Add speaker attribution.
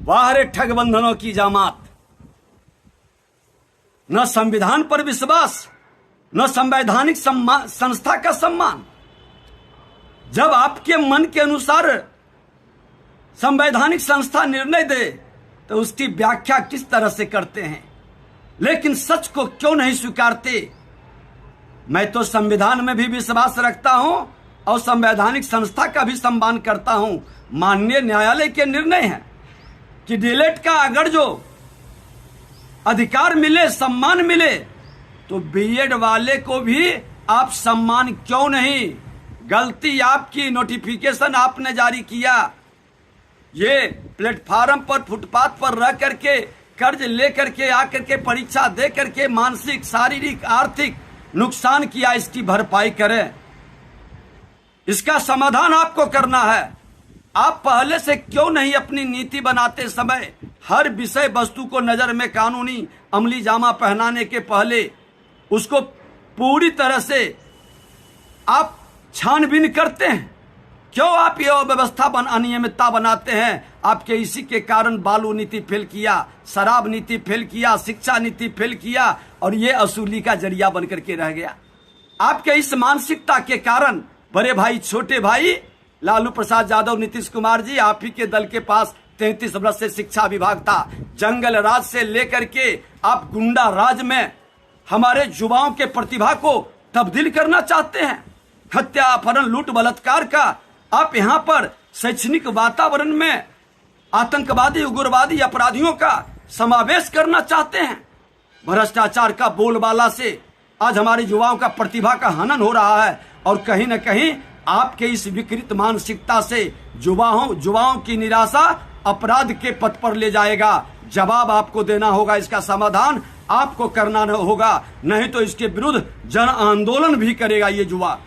Speaker 1: वाह रे ठग बंधनों की जामात। न संविधान पर विश्वास, न संवैधानिक संस्था का सम्मान। जब आपके मन के अनुसार संवैधानिक संस्था निर्णय दे तो उसकी व्याख्या किस तरह से करते हैं, लेकिन सच को क्यों नहीं स्वीकारते। मैं तो संविधान में भी विश्वास रखता हूं और संवैधानिक संस्था का भी सम्मान करता हूं। माननीय न्यायालय के निर्णय है कि डीएलएड का अगर जो अधिकार मिले, सम्मान मिले, तो बीएड वाले को भी आप सम्मान क्यों नहीं। गलती आपकी, नोटिफिकेशन आपने जारी किया, ये प्लेटफार्म पर फुटपाथ पर रह करके कर्ज लेकर के आकर के परीक्षा दे करके मानसिक, शारीरिक, आर्थिक नुकसान किया, इसकी भरपाई करें। इसका समाधान आपको करना है। आप पहले से क्यों नहीं अपनी नीति बनाते समय हर विषय वस्तु को नजर में कानूनी अमली जामा पहनाने के पहले उसको पूरी तरह से आप छानबीन करते हैं? क्यों आप ये अव्यवस्था अनियमितता बनाते हैं? आपके इसी के कारण बालू नीति फेल किया, शराब नीति फेल किया, शिक्षा नीति फेल किया और ये असूली का जरिया बनकर के रह गया। आपके इस मानसिकता के कारण बड़े भाई, छोटे भाई, लालू प्रसाद यादव, नीतीश कुमार जी, आप ही के दल के पास 33 वर्ष से शिक्षा विभाग था। जंगल राज से लेकर के आप गुंडा राज में हमारे युवाओं के प्रतिभा को तब्दील करना चाहते हैं। हत्या, अपहरण, लूट, बलात्कार का आप यहाँ पर शैक्षणिक वातावरण में आतंकवादी, उग्रवादी अपराधियों का समावेश करना चाहते हैं। भ्रष्टाचार का बोलबाला से आज हमारे युवाओं का प्रतिभा का हनन हो रहा है और कहीं न कहीं आपके इस विकृत मानसिकता से युवाओं की निराशा अपराध के पथ पर ले जाएगा। जवाब आपको देना होगा, इसका समाधान आपको करना होगा, नहीं तो इसके विरुद्ध जन आंदोलन भी करेगा ये युवा।